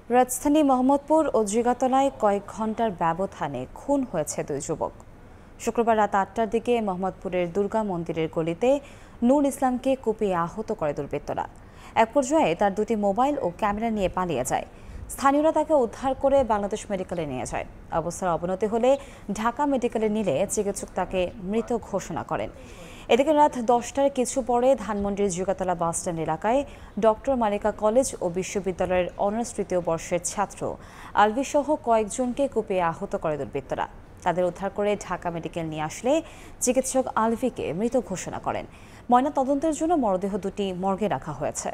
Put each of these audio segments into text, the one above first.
রাজধানী মোহাম্মদপুর ও জিগাতলায় কয়েক ঘন্টার ব্যবধানে খুন হয়েছে দুই যুবক। শুক্রবার রাত ৮টার দিকে মোহাম্মদপুরের দুর্গা মন্দিরের গলিতে নূর ইসলামকে কুপিয়ে আহত করে দুর্বৃত্তরা। এক পর্যায়ে তার দুটি মোবাইল ও ক্যামেরা নিয়ে পালিয়ে যায়। স্থানীয়রা তাকে উদ্ধার করে বাংলাদেশ মেডিকেলে নিয়ে যায়। অবস্থার অবনতি হলে ঢাকা মেডিকেলে নিলে চিকিৎসক তাকে মৃত ঘোষণা করেন। এদিকে রাত ১০টার কিছু পরে ধানমন্ডির যুগাতলা বাসস্ট্যান্ড এলাকায় ডক্টর মালিকা কলেজ ও বিশ্ববিদ্যালয়ের অনার্স তৃতীয় বর্ষের ছাত্র আলভি সহ কয়েকজনকে কুপিয়ে আহত করে দুর্বৃত্তরা। তাদের উদ্ধার করে ঢাকা মেডিকেল নিয়ে আসলে চিকিৎসক আলভিকে মৃত ঘোষণা করেন। ময়না তদন্তের জন্য মরদেহ দুটি মর্গে রাখা হয়েছে।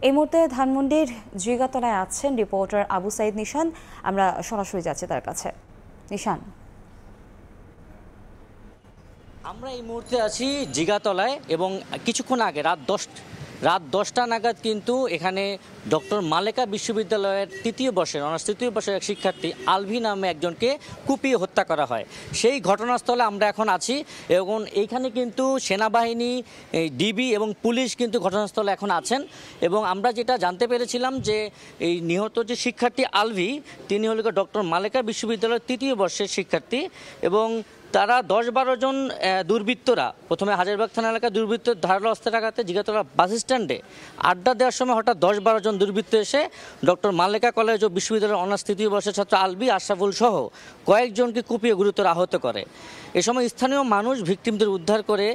এই মুহূর্তে ধানমন্ডির জিগাতলায় আছেন রিপোর্টার আবু সাইদ নিশান। আমরা সরাসরি যাচ্ছি তার কাছে। নিশান, আমরা এই মুহূর্তে আছি জিগাতলায় এবং কিছুক্ষণ আগে রাত 10টা নাগাদ কিন্তু এখানে ডক্টর মালেকা বিশ্ববিদ্যালয়ের অনার্স তৃতীয় বর্ষের এক শিক্ষার্থী আলভি নামে একজনকে কুপিয়ে হত্যা করা হয়। সেই ঘটনাস্থলে আমরা এখন আছি এবং এইখানে কিন্তু সেনাবাহিনী, ডিবি এবং পুলিশ কিন্তু ঘটনাস্থলে এখন আছেন। এবং আমরা যেটা জানতে পেরেছিলাম যে এই নিহত যে শিক্ষার্থী আলভি, তিনি হল ডক্টর মালেকা বিশ্ববিদ্যালয়ের তৃতীয় বর্ষের শিক্ষার্থী এবং তারা 10-12 জন দুর্বৃত্তরা প্রথমে হাজারবাগ থানা এলাকায় দুর্বৃত্ত ধারালো অস্ত্রের আঘাতে জিগাতলা বাস স্ট্যান্ডে আড্ডা দেওয়ার সময় হঠাৎ 10-12 জন দুর্বৃত্ত এসে ডক্টর মালেকা কলেজ ও বিশ্ববিদ্যালয়ের অনার্স তৃতীয় বর্ষের ছাত্র আলভি আশরাফুল সহ কয়েকজনকে কুপিয়ে গুরুতর আহত করে। এ সময় স্থানীয় মানুষ ভিকটিমদের উদ্ধার করে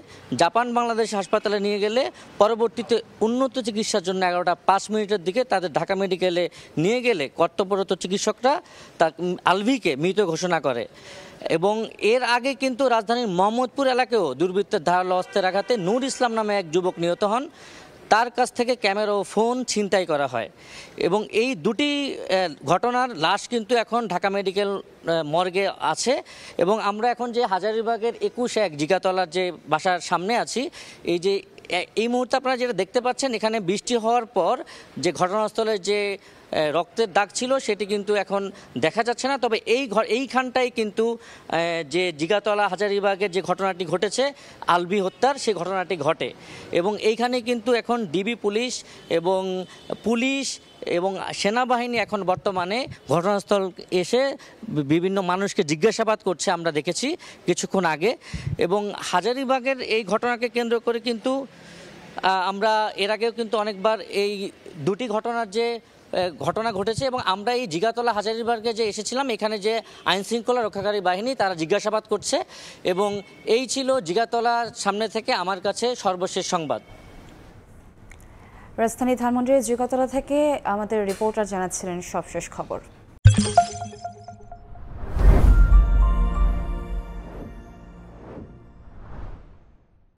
জাপান বাংলাদেশ হাসপাতালে নিয়ে গেলে পরবর্তীতে উন্নত চিকিৎসার জন্য 11টা 5 মিনিটের দিকে তাদের ঢাকা মেডিকেলে নিয়ে গেলে কর্তব্যরত চিকিৎসকরা আলভিকে মৃত ঘোষণা করে। এবং এর আগে কিন্তু রাজধানীর মোহাম্মদপুর এলাকায়ও দুর্বৃত্তের ধারালো অস্ত্রের আঘাতে নূর ইসলাম নামে এক যুবক নিহত হন। তার কাছ থেকে ক্যামেরা ও ফোন ছিনতাই করা হয় এবং এই দুটি ঘটনার লাশ কিন্তু এখন ঢাকা মেডিকেল মর্গে আছে। এবং আমরা এখন যে হাজারীবাগের 21-1 জিগাতলার যে বাসার সামনে আছি, এই মুহূর্তে আপনারা যেটা দেখতে পাচ্ছেন, এখানে বৃষ্টি হওয়ার পর যে ঘটনাস্থলে যে রক্তের দাগ ছিল সেটি কিন্তু এখন দেখা যাচ্ছে না। তবে এইখানটাই কিন্তু যে জিগাতলা হাজারীবাগের যে ঘটনাটি ঘটেছে আলভি হত্যার, সেই ঘটনাটি ঘটে এবং এইখানে কিন্তু এখন ডিবি পুলিশ এবং সেনাবাহিনী এখন বর্তমানে ঘটনাস্থল এসে বিভিন্ন মানুষকে জিজ্ঞাসাবাদ করছে, আমরা দেখেছি কিছুক্ষণ আগে। এবং হাজারীবাগের এই ঘটনাকে কেন্দ্র করে কিন্তু আমরা এর আগেও কিন্তু অনেকবার এই দুটি ঘটনার যে ঘটনা ঘটেছে এবং আমরা এই জিগাতলা হাজারীবাগে যে এসেছিলাম, এখানে যে আইন শৃঙ্খলা রক্ষাকারী বাহিনী তারা জিজ্ঞাসাবাদ করছে। এবং এই ছিল জিগাতলার সামনে থেকে আমার কাছে সর্বশেষ সংবাদ। রাজধানী ধানমন্ডির জিগাতলা থেকে আমাদের রিপোর্টার জানাচ্ছিলেন সবশেষ খবর।